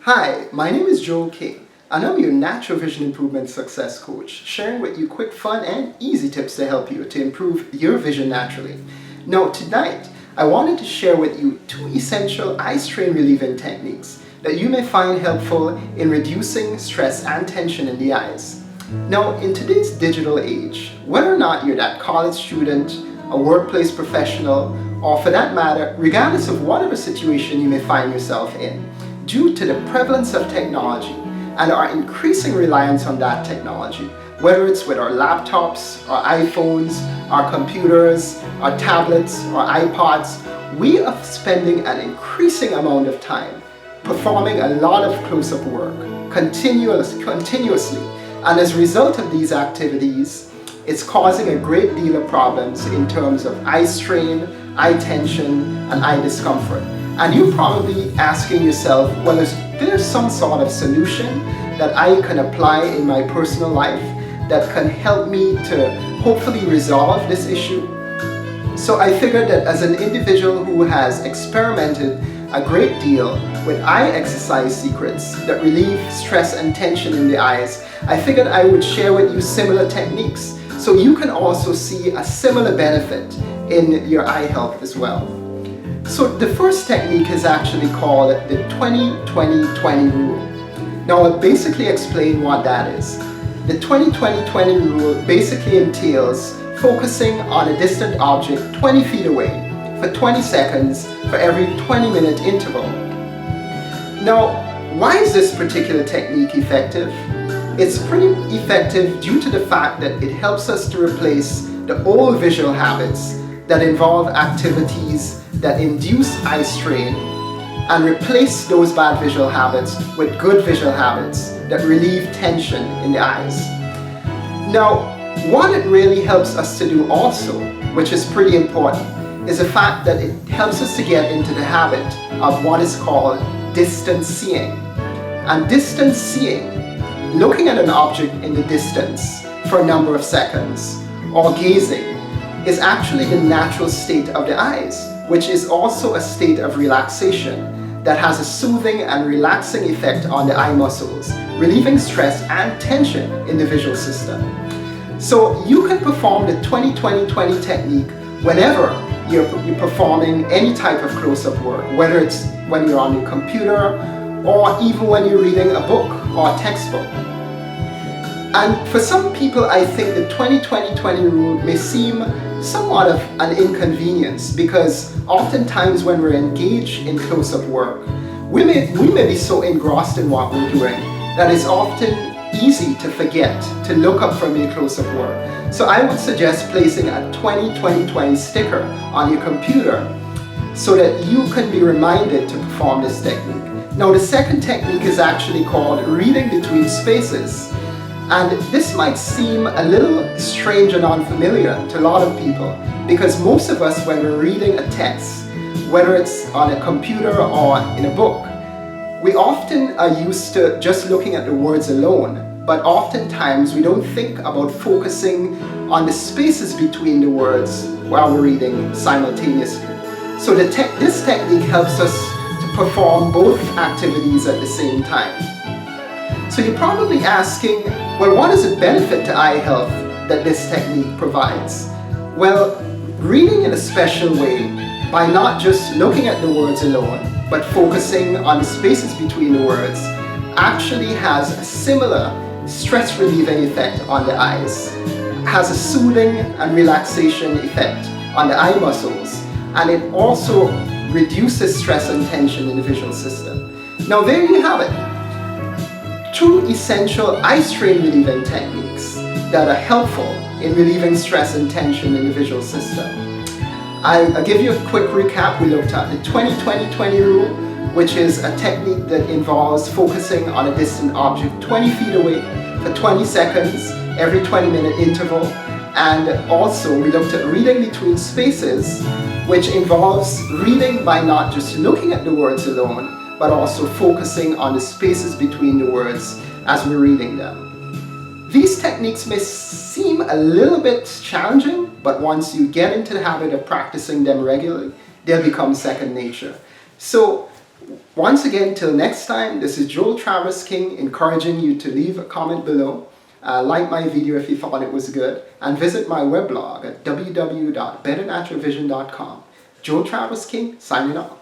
Hi, my name is Joel King, and I'm your Natural Vision Improvement Success Coach, sharing with you quick, fun, and easy tips to help you to improve your vision naturally. Now, tonight, I wanted to share with you 2 essential eye strain relieving techniques that you may find helpful in reducing stress and tension in the eyes. Now, in today's digital age, whether or not you're that college student, a workplace professional, or for that matter, regardless of whatever situation you may find yourself in, due to the prevalence of technology and our increasing reliance on that technology, whether it's with our laptops, our iPhones, our computers, our tablets, or iPods, we are spending an increasing amount of time performing a lot of close-up work continuously. And as a result of these activities, it's causing a great deal of problems in terms of eye strain, eye tension, and eye discomfort. And you're probably asking yourself, well, is there some sort of solution that I can apply in my personal life that can help me to hopefully resolve this issue? So I figured that as an individual who has experimented a great deal with eye exercise secrets that relieve stress and tension in the eyes, I figured I would share with you similar techniques so you can also see a similar benefit in your eye health as well. So the first technique is actually called the 20-20-20 rule. Now I'll basically explain what that is. The 20-20-20 rule basically entails focusing on a distant object 20 feet away for 20 seconds for every 20-minute interval. Now, why is this particular technique effective? It's pretty effective due to the fact that it helps us to replace the old visual habits that involve activities that induce eye strain and replace those bad visual habits with good visual habits that relieve tension in the eyes. Now, what it really helps us to do also, which is pretty important, is the fact that it helps us to get into the habit of what is called distance seeing. And distance seeing, looking at an object in the distance for a number of seconds, or gazing, is actually the natural state of the eyes, which is also a state of relaxation that has a soothing and relaxing effect on the eye muscles, relieving stress and tension in the visual system. So you can perform the 20-20-20 technique whenever you're performing any type of close-up work, whether it's when you're on your computer or even when you're reading a book or a textbook. And for some people, I think the 20-20-20 rule may seem somewhat of an inconvenience because oftentimes when we're engaged in close-up work, we may be so engrossed in what we're doing that it's often easy to forget to look up from your close-up work. So I would suggest placing a 20-20-20 sticker on your computer so that you can be reminded to perform this technique. Now the second technique is actually called reading between spaces. And this might seem a little strange and unfamiliar to a lot of people because most of us, when we're reading a text, whether it's on a computer or in a book, we often are used to just looking at the words alone, but oftentimes we don't think about focusing on the spaces between the words while we're reading simultaneously. So this technique helps us to perform both activities at the same time. So you're probably asking, well, what is the benefit to eye health that this technique provides? Well, reading in a special way, by not just looking at the words alone, but focusing on the spaces between the words, actually has a similar stress relieving effect on the eyes, has a soothing and relaxation effect on the eye muscles, and it also reduces stress and tension in the visual system. Now there you have it. 2 essential eye strain relieving techniques that are helpful in relieving stress and tension in the visual system. I'll give you a quick recap. We looked at the 20-20-20 rule, which is a technique that involves focusing on a distant object 20 feet away for 20 seconds every 20-minute interval. And also we looked at reading between spaces, which involves reading by not just looking at the words alone, but also focusing on the spaces between the words as we're reading them. These techniques may seem a little bit challenging, but once you get into the habit of practicing them regularly, they'll become second nature. So Once again, till next time, this is Joel Travis King encouraging you to leave a comment below, like my video if you thought it was good, and visit my weblog at www.betternaturalvision.com. Joel Travis King, signing off.